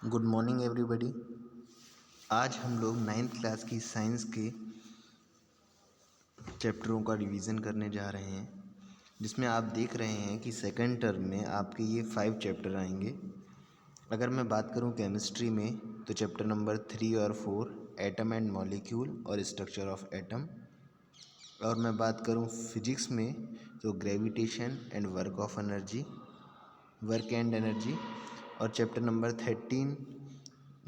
Good morning everybody. आज हम लोग नाइन्थ क्लास की साइंस के चैप्टरों का रिवीजन करने जा रहे हैं, जिसमें आप देख रहे हैं कि सेकंड टर्म में आपके ये 5 चैप्टर आएंगे। अगर मैं बात करूं केमिस्ट्री में तो चैप्टर नंबर 3 और 4 एटम एंड मॉलिक्यूल और स्ट्रक्चर ऑफ एटम। और मैं बात करूं फिजिक्स में तो gravitation and work and energy. और चैप्टर नंबर 13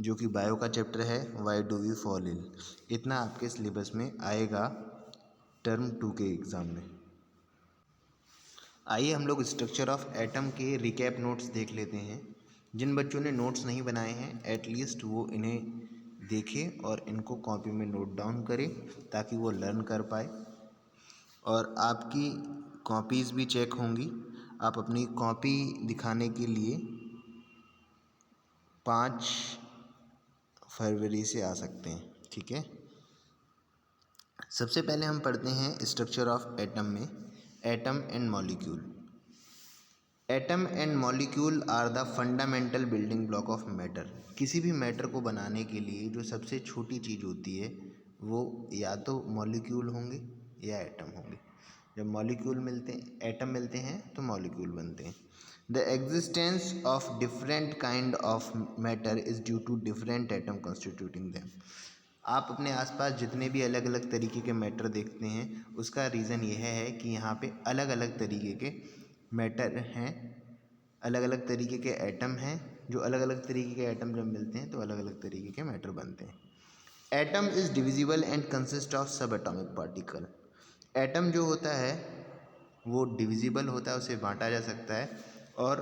जो कि बायो का चैप्टर है, why do we fall ill. इतना आपके सिलेबस में आएगा टर्म 2 के एग्ज़ाम में। आइए हम लोग स्ट्रक्चर ऑफ एटम के रिकैप नोट्स देख लेते हैं। जिन बच्चों ने नोट्स नहीं बनाए हैं एटलीस्ट वो इन्हें देखें और इनको कॉपी में नोट डाउन करें ताकि वो लर्न कर पाए। और आपकी कॉपीज़ भी चेक होंगी। आप अपनी कॉपी दिखाने के लिए 5 फरवरी से आ सकते हैं, ठीक है। सबसे पहले हम पढ़ते हैं स्ट्रक्चर ऑफ एटम में atom and molecule. Atom and molecule are the fundamental building block of matter. किसी भी मैटर को बनाने के लिए जो सबसे छोटी चीज़ होती है वो या तो मॉलिक्यूल होंगे या एटम होंगे। जब मॉलिक्यूल मिलते हैं, एटम मिलते हैं तो मॉलिक्यूल बनते हैं। The existence of different kind of matter is due to different atom constituting them. आप अपने आसपास जितने भी अलग अलग तरीके के मैटर देखते हैं उसका रीज़न यह है कि यहाँ पे अलग अलग तरीके के मैटर हैं, अलग अलग तरीके के एटम हैं। जो अलग अलग तरीके के एटम जब मिलते हैं तो अलग अलग तरीके के मैटर बनते हैं। Atom is divisible and consist of सब एटॉमिक पार्टिकल। एटम जो होता है वो डिविजिबल होता है, उसे बांटा जा सकता है और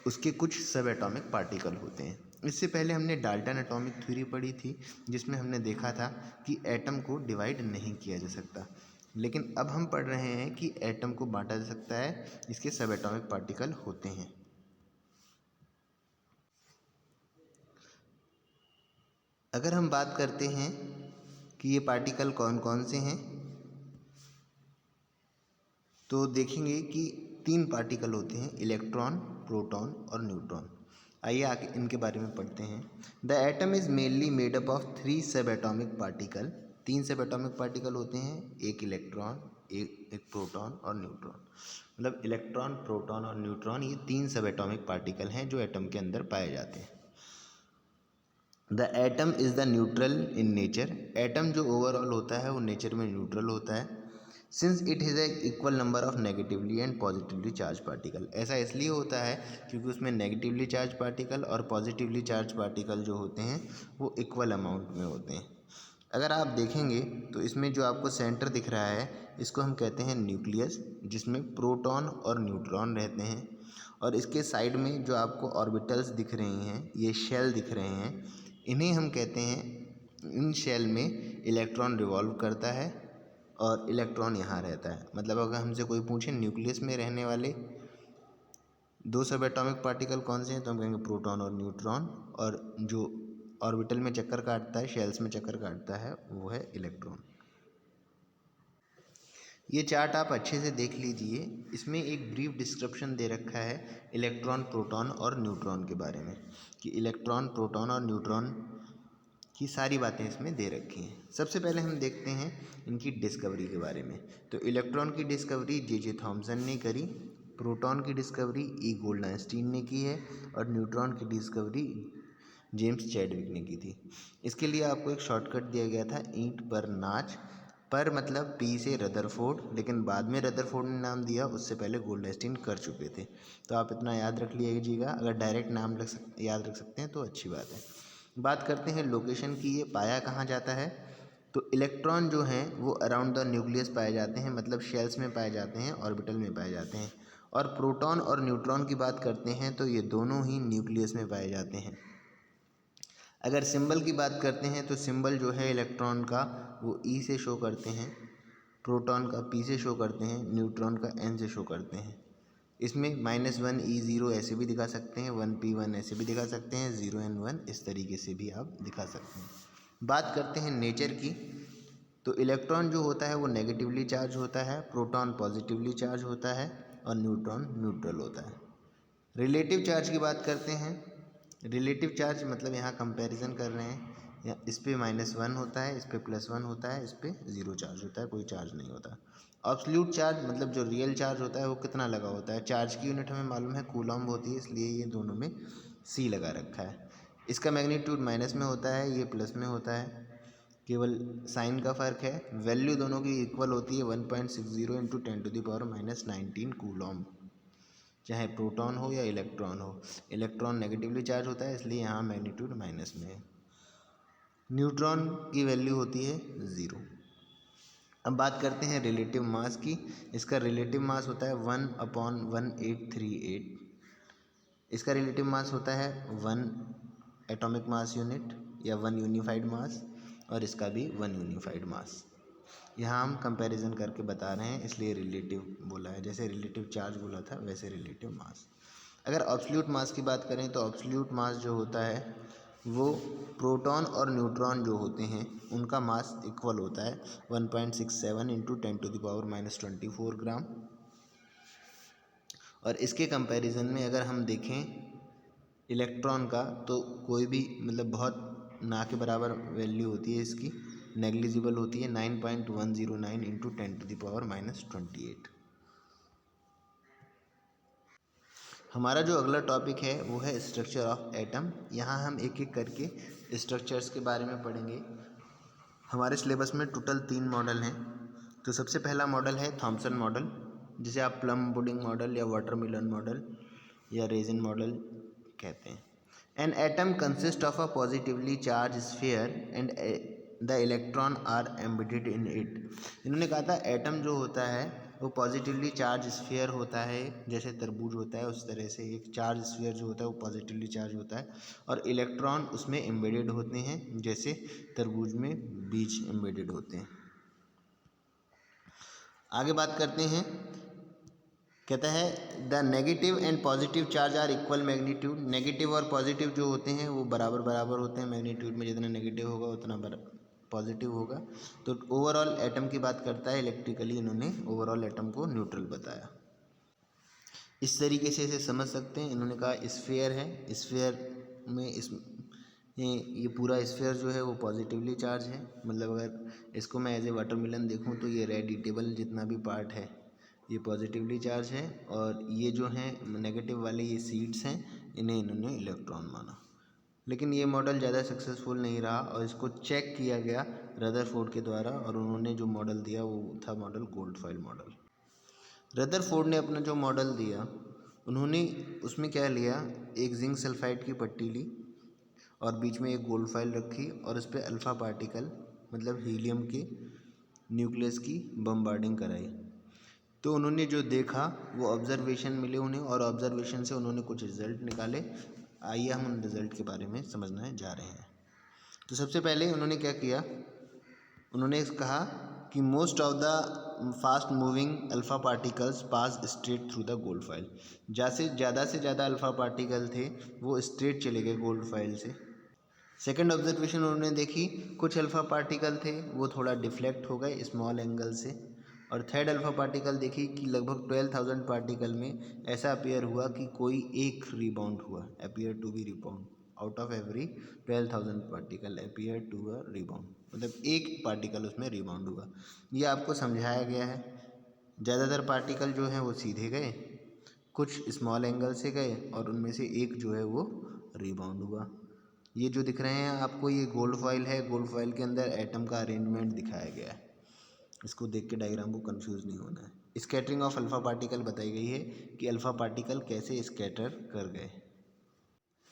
उसके कुछ सब एटॉमिक पार्टिकल होते हैं। इससे पहले हमने डाल्टन एटॉमिक थ्योरी पढ़ी थी जिसमें हमने देखा था कि एटम को डिवाइड नहीं किया जा सकता, लेकिन अब हम पढ़ रहे हैं कि एटम को बांटा जा सकता है, इसके सब एटॉमिक पार्टिकल होते हैं। अगर हम बात करते हैं कि ये पार्टिकल कौन कौन से हैं तो देखेंगे कि 3 पार्टिकल होते हैं, इलेक्ट्रॉन, प्रोटॉन और न्यूट्रॉन। आइए आगे इनके बारे में पढ़ते हैं। The atom is mainly made up of 3 सब एटॉमिक पार्टिकल। 3 सब एटॉमिक पार्टिकल होते हैं, एक इलेक्ट्रॉन, एक प्रोटॉन और न्यूट्रॉन। मतलब इलेक्ट्रॉन, प्रोटॉन और न्यूट्रॉन ये 3 सब एटॉमिक पार्टिकल हैं जो एटम के अंदर पाए जाते हैं। The atom is the neutral in nature. Atom जो ओवरऑल होता है वो नेचर में न्यूट्रल होता है। Since it has a equal number of negatively and positively charge particle. ऐसा इसलिए होता है क्योंकि उसमें नेगेटिवली चार्ज पार्टिकल और पॉजिटिवली चार्ज पार्टिकल जो होते हैं वो इक्वल अमाउंट में होते हैं। अगर आप देखेंगे तो इसमें जो आपको सेंटर दिख रहा है इसको हम कहते हैं न्यूक्लियस, जिसमें प्रोटॉन और न्यूट्रॉन रहते हैं। और इसके साइड में जो आपको ऑर्बिटल्स दिख रही हैं, ये शेल दिख रहे हैं, इन्हें हम कहते हैं, इन शेल में इलेक्ट्रॉन रिवॉल्व करता है और इलेक्ट्रॉन यहाँ रहता है। मतलब अगर हमसे कोई पूछे न्यूक्लियस में रहने वाले 2 सब एटॉमिक पार्टिकल कौन से हैं तो हम कहेंगे प्रोटॉन और न्यूट्रॉन, और जो ऑर्बिटल में चक्कर काटता है, शेल्स में चक्कर काटता है, वो है इलेक्ट्रॉन। ये चार्ट आप अच्छे से देख लीजिए, इसमें एक ब्रीफ डिस्क्रिप्शन दे रखा है इलेक्ट्रॉन, प्रोटॉन और न्यूट्रॉन के बारे में, कि इलेक्ट्रॉन, प्रोटॉन और न्यूट्रॉन की सारी बातें इसमें दे रखी हैं। सबसे पहले हम देखते हैं इनकी डिस्कवरी के बारे में। तो इलेक्ट्रॉन की डिस्कवरी जे थॉमसन ने करी, प्रोटॉन की डिस्कवरी ई गोल्डस्टीन ने की है और न्यूट्रॉन की डिस्कवरी जेम्स चैडविक ने की थी। इसके लिए आपको एक शॉर्टकट दिया गया था, ईंट पर नाच। पर मतलब पी से रदरफोर्ड, लेकिन बाद में रदरफोर्ड ने नाम दिया, उससे पहले गोल्डस्टीन कर चुके थे। तो आप इतना याद रख लीजिएगा, अगर डायरेक्ट नाम याद रख सकते हैं तो अच्छी बात है। बात करते हैं लोकेशन की, ये पाया कहाँ जाता है। तो इलेक्ट्रॉन जो हैं वो अराउंड द न्यूक्लियस पाए जाते हैं, मतलब शेल्स में पाए जाते हैं, ऑर्बिटल में पाए जाते हैं। और प्रोटॉन और न्यूट्रॉन की बात करते हैं तो ये दोनों ही न्यूक्लियस में पाए जाते हैं। अगर सिंबल की बात करते हैं तो सिंबल जो है इलेक्ट्रॉन का वो ई से शो करते हैं, प्रोटॉन का पी से शो करते हैं, न्यूट्रॉन का एन से शो करते हैं। इसमें -1 E0 ऐसे भी दिखा सकते हैं, 1P1 ऐसे भी दिखा सकते हैं, 0N1 इस तरीके से भी आप दिखा सकते हैं। बात करते हैं नेचर की, तो इलेक्ट्रॉन जो होता है वो नेगेटिवली चार्ज होता है, प्रोटॉन पॉजिटिवली चार्ज होता है और न्यूट्रॉन न्यूट्रल होता है। रिलेटिव चार्ज की बात करते हैं रिलेटिव चार्ज मतलब यहाँ कंपैरिजन कर रहे हैं, इस पे -1 होता है, इस पे +1 होता है, इस पे 0 चार्ज होता है, कोई चार्ज नहीं होता। ऑब्सोल्यूट चार्ज मतलब जो रियल चार्ज होता है वो कितना लगा होता है। चार्ज की यूनिट हमें मालूम है कूलॉम्ब होती है, इसलिए ये दोनों में C लगा रखा है। इसका मैग्नीट्यूड माइनस में होता है, ये प्लस में होता है, केवल साइन का फ़र्क है। वैल्यू दोनों की इक्वल होती है 1.60 इंटू 10⁻⁻19 कूलॉम्ब, चाहे प्रोटॉन हो या इलेक्ट्रॉन हो। इलेक्ट्रॉन नेगेटिवली चार्ज होता है, इसलिए यहाँ मैग्नीट्यूड माइनस में है। न्यूट्रॉन की वैल्यू होती है 0। अब बात करते हैं रिलेटिव मास की। इसका रिलेटिव मास होता है 1/1838। इसका रिलेटिव मास होता है 1 एटॉमिक मास यूनिट या 1 यूनिफाइड मास, और इसका भी 1 यूनिफाइड मास। यहाँ हम कंपैरिजन करके बता रहे हैं, इसलिए रिलेटिव बोला है। जैसे रिलेटिव चार्ज बोला था वैसे रिलेटिव मास। अगर ऑब्सोल्यूट मास की बात करें तो ऑब्सोल्यूट मास जो होता है वो प्रोटॉन और न्यूट्रॉन जो होते हैं उनका मास इक्वल होता है 1.67 इंटू 10⁻⁻24 ग्राम। और इसके कंपैरिजन में अगर हम देखें इलेक्ट्रॉन का, तो कोई भी मतलब बहुत ना के बराबर वैल्यू होती है इसकी, नेग्लिजिबल होती है, 9.109 इंटू 10⁻⁻28। हमारा जो अगला टॉपिक है वो है स्ट्रक्चर ऑफ एटम। यहाँ हम एक एक करके स्ट्रक्चर्स के बारे में पढ़ेंगे। हमारे सिलेबस में टोटल 3 मॉडल हैं। तो सबसे पहला मॉडल है थॉमसन मॉडल, जिसे आप प्लम पुडिंग मॉडल या वाटरमेलन मॉडल या रेजिन मॉडल कहते हैं। An atom consist of a positively charge sphere and the electron are embedded in it. इन्होंने कहा था एटम जो होता है वो पॉजिटिवली चार्ज स्फीयर होता है, जैसे तरबूज होता है उस तरह से एक चार्ज स्फीयर जो होता है वो पॉजिटिवली चार्ज होता है, और इलेक्ट्रॉन उसमें एम्बेडेड होते हैं, जैसे तरबूज में बीज एम्बेडेड होते हैं। आगे बात करते हैं, कहता है the negative and positive charge are equal magnitude. Negative और पॉजिटिव जो होते हैं वो बराबर बराबर होते हैं मैग्नीट्यूड में, जितना नेगेटिव होगा उतना पॉजिटिव होगा। तो ओवरऑल एटम की बात करता है इलेक्ट्रिकली, इन्होंने ओवरऑल एटम को न्यूट्रल बताया। इस तरीके से इसे समझ सकते हैं। इन्होंने कहा स्फीयर है, स्फीयर में ये पूरा स्फीयर जो है वो पॉजिटिवली चार्ज है। मतलब अगर इसको मैं एज ए वाटरमेलन देखूं तो ये रेड ईटेबल जितना भी पार्ट है ये पॉजिटिवली चार्ज है, और ये जो हैं नेगेटिव वाले ये सीड्स हैं, इन्हें इन्होंने इलेक्ट्रॉन माना। लेकिन ये मॉडल ज़्यादा सक्सेसफुल नहीं रहा और इसको चेक किया गया रदरफोर्ड के द्वारा, और उन्होंने जो मॉडल दिया वो था मॉडल गोल्डफाइल मॉडल। रदरफोर्ड ने अपना जो मॉडल दिया उन्होंने उसमें क्या लिया, एक जिंक सल्फाइड की पट्टी ली और बीच में एक गोल्डफाइल रखी और उस पर अल्फ़ा पार्टिकल मतलब हीलियम के न्यूक्लियस की बम्बार्डिंग कराई। तो उन्होंने जो देखा वो ऑब्जर्वेशन मिले उन्हें, और ऑब्जर्वेशन से उन्होंने कुछ रिज़ल्ट निकाले। आइए हम उन रिज़ल्ट के बारे में समझने जा रहे हैं। तो सबसे पहले उन्होंने क्या किया, उन्होंने कहा कि most of the fast moving alpha particles pass straight through the gold file. जैसे ज़्यादा से ज़्यादा अल्फ़ा पार्टिकल थे वो स्ट्रेट चले गए गोल्ड फाइल से। सेकेंड ऑब्जर्वेशन उन्होंने देखी, कुछ अल्फ़ा पार्टिकल थे वो थोड़ा डिफ्लेक्ट हो गए स्मॉल एंगल से। और थर्ड अल्फ़ा पार्टिकल देखी कि लगभग 12,000 पार्टिकल में ऐसा अपीयर हुआ कि कोई एक रिबाउंड हुआ, appear to be rebound, out of every 12,000 particle appear to a rebound, मतलब एक पार्टिकल उसमें रिबाउंड हुआ। ये आपको समझाया गया है। ज़्यादातर पार्टिकल जो हैं वो सीधे गए, कुछ स्मॉल एंगल से गए, और उनमें से एक जो है वो रिबाउंड हुआ। ये जो दिख रहे हैं आपको ये गोल्ड फॉइल है, गोल्ड फॉइल के अंदर एटम का अरेंजमेंट दिखाया गया है। इसको देख के डायग्राम को कंफ्यूज नहीं होना है। स्कैटरिंग ऑफ अल्फ़ा पार्टिकल बताई गई है कि अल्फ़ा पार्टिकल कैसे स्कैटर कर गए।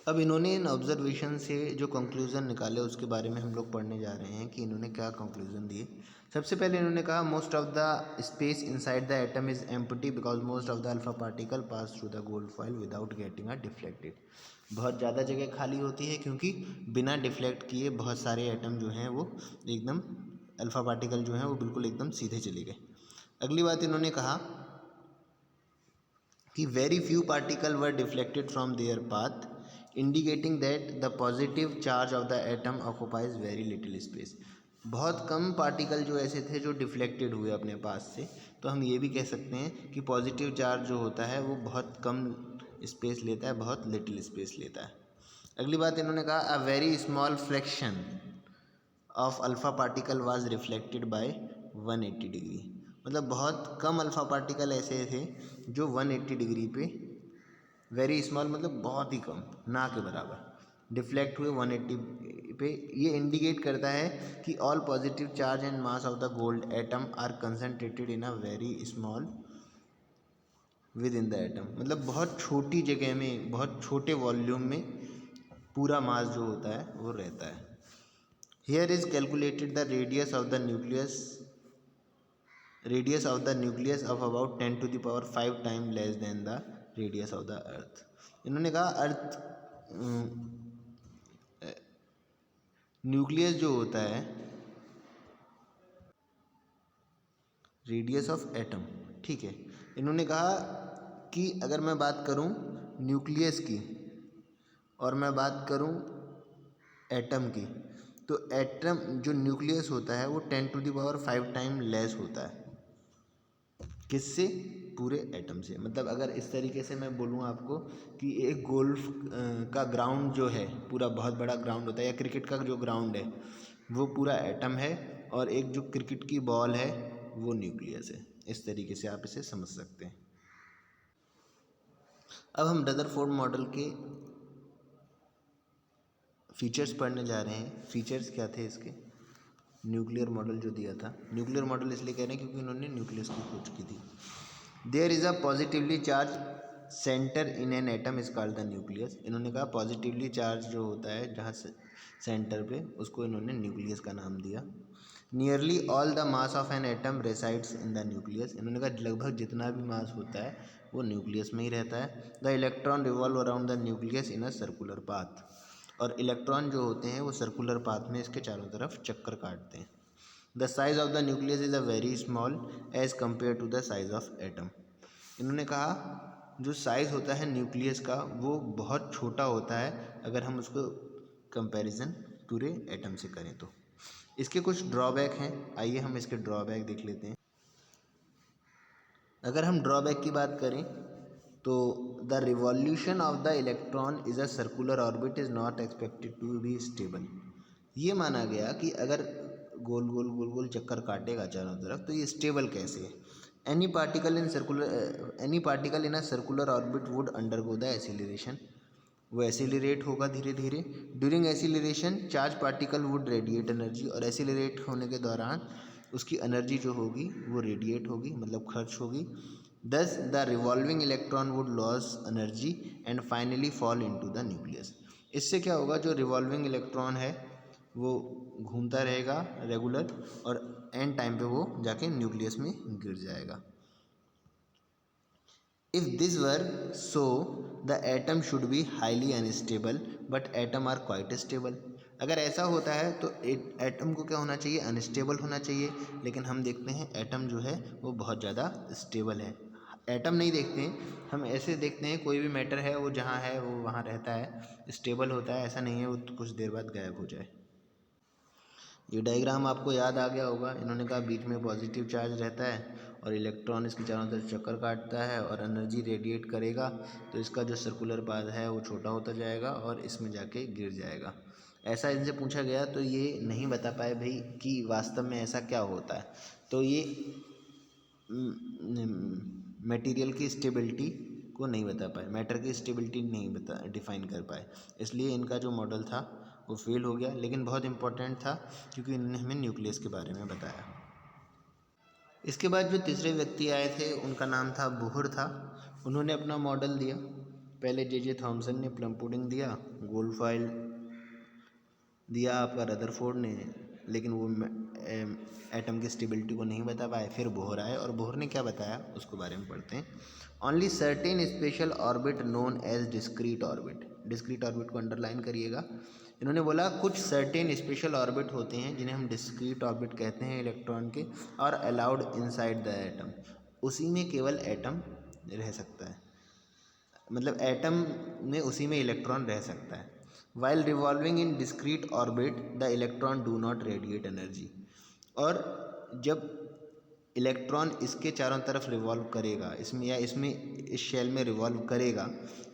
अब इन्होंने इन ऑब्जर्वेशन से जो कंक्लूज़न निकाले उसके बारे में हम लोग पढ़ने जा रहे हैं कि इन्होंने क्या कंक्लूज़न दिए। सबसे पहले इन्होंने कहा most of the space inside the atom is empty because most of the alpha particle pass through the gold foil without getting a deflected. बहुत ज़्यादा जगह खाली होती है क्योंकि बिना डिफ्लेक्ट किए बहुत सारे एटम जो हैं वो एकदम अल्फ़ा पार्टिकल जो हैं वो बिल्कुल एकदम सीधे चले गए। अगली बात इन्होंने कहा कि very few particle were deflected from there path indicating that the positive charge of the atom occupies very little space. बहुत कम पार्टिकल जो ऐसे थे जो डिफ्लेक्टेड हुए अपने पास से, तो हम ये भी कह सकते हैं कि पॉजिटिव चार्ज जो होता है वो बहुत कम स्पेस लेता है, बहुत लिटिल स्पेस लेता है। अगली बात इन्होंने कहा अ very small fraction of alpha particle was reflected by 180 degree. मतलब बहुत कम अल्फ़ा पार्टिकल ऐसे थे जो 180 डिग्री पे, वेरी स्मॉल मतलब बहुत ही कम, ना के बराबर, डिफ्लेक्ट हुए 180 पे। ये इंडिकेट करता है कि all positive charge and mass of the gold atom are concentrated in a very small within the atom. मतलब बहुत छोटी जगह में, बहुत छोटे वॉल्यूम में पूरा मास जो होता है वो रहता है। Here is calculated the radius of the nucleus of about 10⁵ time less than the radius of the earth. इन्होंने कहा अर्थ न्यूक्लियस जो होता है, रेडियस ऑफ एटम, ठीक है। इन्होंने कहा कि अगर मैं बात करूं न्यूक्लियस की और मैं बात करूं एटम की, तो एटम जो न्यूक्लियस होता है वो 10⁵ टाइम लेस होता है। किससे? पूरे एटम से। मतलब अगर इस तरीके से मैं बोलूँ आपको कि एक गोल्फ का ग्राउंड जो है, पूरा बहुत बड़ा ग्राउंड होता है, या क्रिकेट का जो ग्राउंड है वो पूरा एटम है, और एक जो क्रिकेट की बॉल है वो न्यूक्लियस है। इस तरीके से आप इसे समझ सकते हैं। अब हम रदरफोर्ड मॉडल के फीचर्स पढ़ने जा रहे हैं। फीचर्स क्या थे इसके? न्यूक्लियर मॉडल जो दिया था, न्यूक्लियर मॉडल इसलिए कह रहे हैं क्योंकि इन्होंने न्यूक्लियस की खोज की थी। There is a positively charge centre in an atom is called the nucleus. इन्होंने कहा पॉजिटिवली चार्ज जो होता है जहाँ से सेंटर पे, उसको इन्होंने न्यूक्लियस का नाम दिया। Nearly all the mass of an atom resides in the nucleus. इन्होंने कहा लगभग जितना भी मास होता है वो न्यूक्लियस में ही रहता है। The electron revolve around the nucleus in a circular path. और इलेक्ट्रॉन जो होते हैं वो सर्कुलर पाथ में इसके चारों तरफ चक्कर काटते हैं। The size of the nucleus is a very small as compare to the size of atom. इन्होंने कहा जो साइज़ होता है न्यूक्लियस का वो बहुत छोटा होता है अगर हम उसको कंपैरिजन पूरे एटम से करें तो। इसके कुछ ड्रॉबैक हैं, आइए हम इसके ड्रॉबैक देख लेते हैं। अगर हम ड्रॉबैक की बात करें तो the revolution of the electron is a circular orbit is not expected to be stable. ये माना गया कि अगर गोल गोल गोल गोल चक्कर काटेगा चारों तरफ तो ये स्टेबल कैसे है। Any particle in a circular orbit would undergo the acceleration. वो एसिलरेट होगा धीरे धीरे। During acceleration charge particle would radiate energy. और एसिलरेट होने के दौरान उसकी एनर्जी जो होगी वो रेडिएट होगी, मतलब खर्च होगी। दस the revolving electron would loss energy and finally fall into the nucleus. इससे क्या होगा, जो रिवॉल्विंग इलेक्ट्रॉन है वो घूमता रहेगा रेगुलर, और एंड टाइम पे वो जाके न्यूक्लियस में गिर जाएगा। If this were so the atom should be highly unstable but atom are quite stable. अगर ऐसा होता है तो एटम को क्या होना चाहिए, अनस्टेबल होना चाहिए। लेकिन हम देखते हैं एटम जो है वो बहुत ज़्यादा स्टेबल है। एटम नहीं देखते हैं, हम ऐसे देखते हैं कोई भी मैटर है वो जहाँ है वो वहाँ रहता है, स्टेबल होता है। ऐसा नहीं है वो कुछ देर बाद गायब हो जाए। ये डायग्राम आपको याद आ गया होगा। इन्होंने कहा बीच में पॉजिटिव चार्ज रहता है और इलेक्ट्रॉन इसकी चारों तरफ चक्कर काटता है और एनर्जी रेडिएट करेगा, तो इसका जो सर्कुलर पाथ है वो छोटा होता जाएगा और इसमें जाके गिर जाएगा। ऐसा इनसे पूछा गया तो ये नहीं बता पाए भाई कि वास्तव में ऐसा क्या होता है। तो ये मटेरियल की स्टेबिलिटी को नहीं बता पाए, मैटर की स्टेबिलिटी नहीं डिफाइन कर पाए, इसलिए इनका जो मॉडल था वो फेल हो गया। लेकिन बहुत इंपॉर्टेंट था क्योंकि इन्होंने हमें न्यूक्लियस के बारे में बताया। इसके बाद जो तीसरे व्यक्ति आए थे उनका नाम था बोहर था। उन्होंने अपना मॉडल दिया। पहले जे थॉमसन ने प्लम पुडिंग दिया, गोल्डफॉइल दिया आपका रदरफोर्ड ने, लेकिन वो एटम की स्टेबिलिटी को नहीं बता पाए। फिर बोहर आए और बोहर ने क्या बताया उसको बारे में पढ़ते हैं। Only certain special orbit known as discrete orbit. Discrete orbit को अंडरलाइन करिएगा। इन्होंने बोला कुछ सर्टेन स्पेशल ऑर्बिट होते हैं जिन्हें हम डिस्क्रीट ऑर्बिट कहते हैं इलेक्ट्रॉन के, और अलाउड इनसाइड द एटम। उसी में केवल एटम रह सकता है, मतलब एटम में उसी में इलेक्ट्रॉन रह सकता है। While revolving in discrete orbit the electron do not radiate energy. और जब इलेक्ट्रॉन इसके चारों तरफ रिवॉल्व करेगा, इसमें या इसमें इस शेल में रिवॉल्व करेगा,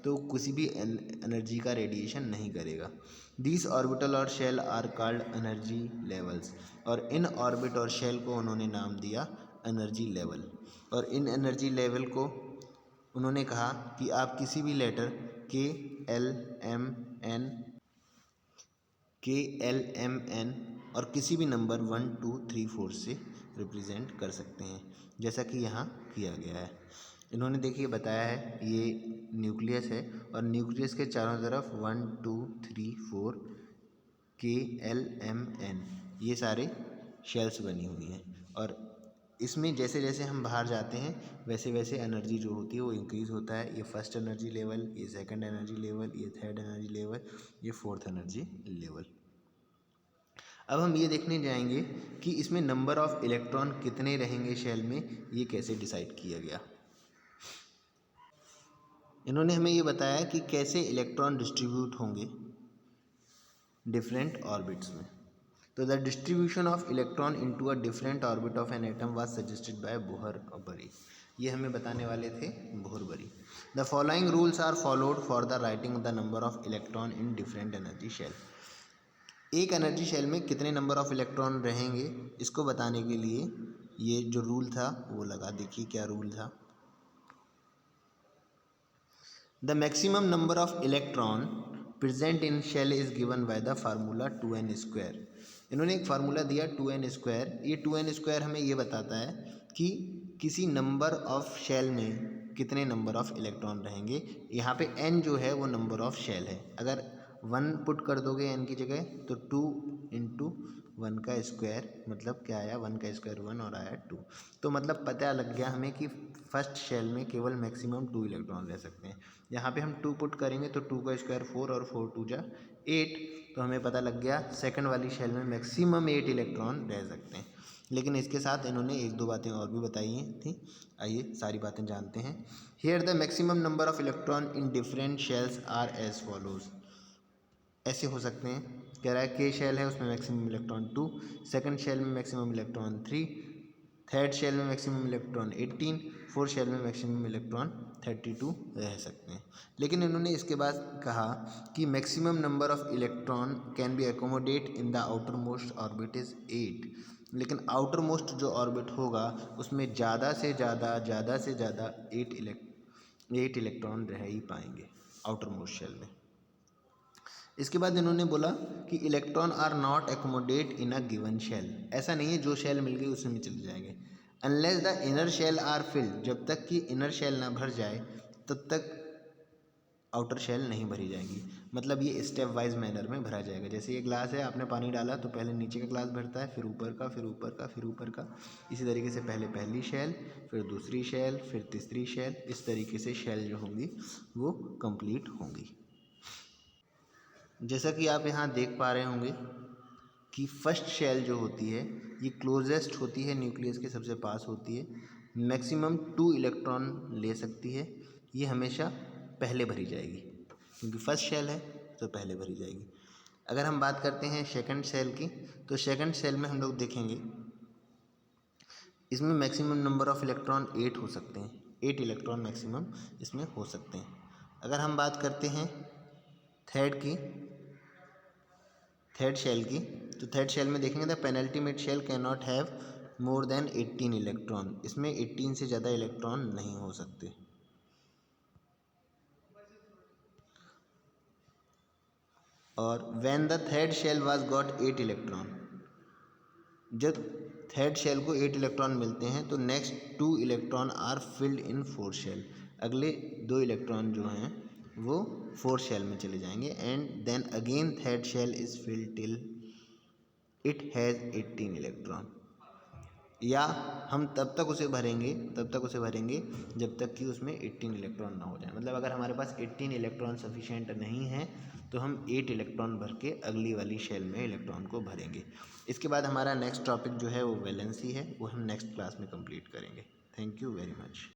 तो किसी भी एनर्जी का रेडिएशन नहीं करेगा। दीज ऑर्बिटल और shell are called energy levels, और इन ऑर्बिट और शेल को उन्होंने नाम दिया एनर्जी लेवल। और इन एनर्जी लेवल को उन्होंने कहा कि आप किसी भी लेटर KLMN और किसी भी नंबर 1 2 3 4 से रिप्रेजेंट कर सकते हैं, जैसा कि यहाँ किया गया है। इन्होंने देखिए बताया है ये न्यूक्लियस है और न्यूक्लियस के चारों तरफ 1 2 3 4 KLMN ये सारे शेल्स बनी हुई हैं, और इसमें जैसे जैसे हम बाहर जाते हैं वैसे वैसे एनर्जी जो होती है वो इंक्रीज़ होता है। ये फर्स्ट एनर्जी लेवल, ये सेकंड एनर्जी लेवल, ये थर्ड एनर्जी लेवल, ये फोर्थ एनर्जी लेवल। अब हम ये देखने जाएंगे कि इसमें नंबर ऑफ इलेक्ट्रॉन कितने रहेंगे शेल में, ये कैसे डिसाइड किया गया। इन्होंने हमें ये बताया कि कैसे इलेक्ट्रॉन डिस्ट्रीब्यूट होंगे डिफरेंट ऑर्बिट्स में। तो the distribution of electron into a different orbit of an atom was suggested by Bohr Bury. ये हमें बताने वाले थे Bohr Bury. The following rules are followed for the writing the number of electron in different energy shell. एक energy shell में कितने number of electron रहेंगे इसको बताने के लिए ये जो रूल था वो लगा। देखिए क्या रूल था। The maximum number of electron present in shell is given by the formula 2n²। इन्होंने एक फार्मूला दिया 2n²। ये 2n² हमें ये बताता है कि किसी नंबर ऑफ शेल में कितने नंबर ऑफ इलेक्ट्रॉन रहेंगे। यहाँ पे n जो है वो नंबर ऑफ शेल है। अगर 1 पुट कर दोगे n की जगह तो 2 इंटू 1 का स्क्वायर मतलब क्या आया, 1 का स्क्वायर 1 और आया 2। तो मतलब पता लग गया हमें कि फर्स्ट शेल में केवल मैक्सिमम 2 इलेक्ट्रॉन रह सकते हैं। यहाँ पे हम 2 पुट करेंगे तो 2 का स्क्वायर 4 और 4 2 जा 8, तो हमें पता लग गया सेकंड वाली शेल में मैक्सिमम 8 इलेक्ट्रॉन रह सकते हैं। लेकिन इसके साथ इन्होंने एक दो बातें और भी बताई थी, आइए सारी बातें जानते हैं। Here the maximum number of electron in different shells are as follows. ऐसे हो सकते हैं, कह रहा है के शेल है उसमें मैक्सिमम इलेक्ट्रॉन 2, सेकंड शेल में मैक्सिमम इलेक्ट्रॉन 3, थर्ड शेल में मैक्सिमम इलेक्ट्रॉन 18, फोर्थ शेल में मैक्सिमम इलेक्ट्रॉन 32 रह सकते हैं। लेकिन इन्होंने इसके बाद कहा कि maximum number of electron can be accommodate in the outer most orbit is 8। लेकिन आउटर मोस्ट जो ऑर्बिट होगा उसमें ज़्यादा से ज़्यादा 8 इलेक्ट्रॉन रह ही पाएंगे आउटर मोस्ट शेल में। इसके बाद इन्होंने बोला कि electron are not accommodate in a given shell. ऐसा नहीं है जो शेल मिल गई उसमें चले जाएंगे। Unless the inner shell are filled, जब तक कि इनर शेल ना भर जाए तब तक आउटर शेल नहीं भरी जाएंगी। मतलब ये स्टेप वाइज मैनर में भरा जाएगा। जैसे ये ग्लास है, आपने पानी डाला तो पहले नीचे का ग्लास भरता है, फिर ऊपर का, फिर ऊपर का, फिर ऊपर का। इसी तरीके से पहले पहली शेल, फिर दूसरी शेल, फिर तीसरी शेल, इस तरीके से शेल जो होंगी वो कंप्लीट होंगी। जैसा कि आप यहाँ देख पा रहे होंगे कि फर्स्ट शेल जो होती है ये क्लोजेस्ट होती है, न्यूक्लियस के सबसे पास होती है, मैक्सिमम 2 इलेक्ट्रॉन ले सकती है। ये हमेशा पहले भरी जाएगी क्योंकि फर्स्ट शेल है तो पहले भरी जाएगी। अगर हम बात करते हैं सेकंड शेल की, तो सेकंड शेल में हम लोग देखेंगे इसमें मैक्सिमम नंबर ऑफ इलेक्ट्रॉन 8 हो सकते हैं। 8 इलेक्ट्रॉन मैक्सिमम इसमें हो सकते हैं। अगर हम बात करते हैं थर्ड शेल की, तो थर्ड शेल में देखेंगे the penultimate shell can not have more than 18 electron. इसमें 18 से ज़्यादा इलेक्ट्रॉन नहीं हो सकते। और when the third shell was got 8 electron, जब थर्ड शेल को 8 इलेक्ट्रॉन मिलते हैं तो next 2 electron are filled in fourth shell. अगले 2 इलेक्ट्रॉन जो हैं वो फोर्थ शेल में चले जाएंगे। And then again third shell is filled till it has 18 electron. या हम तब तक उसे भरेंगे जब तक कि उसमें 18 इलेक्ट्रॉन ना हो जाए। मतलब अगर हमारे पास 18 इलेक्ट्रॉन सफिशिएंट नहीं है तो हम 8 इलेक्ट्रॉन भर के अगली वाली शेल में इलेक्ट्रॉन को भरेंगे। इसके बाद हमारा नेक्स्ट टॉपिक जो है वो वैलेंसी है, वो हम नेक्स्ट क्लास में कंप्लीट करेंगे। Thank you very much.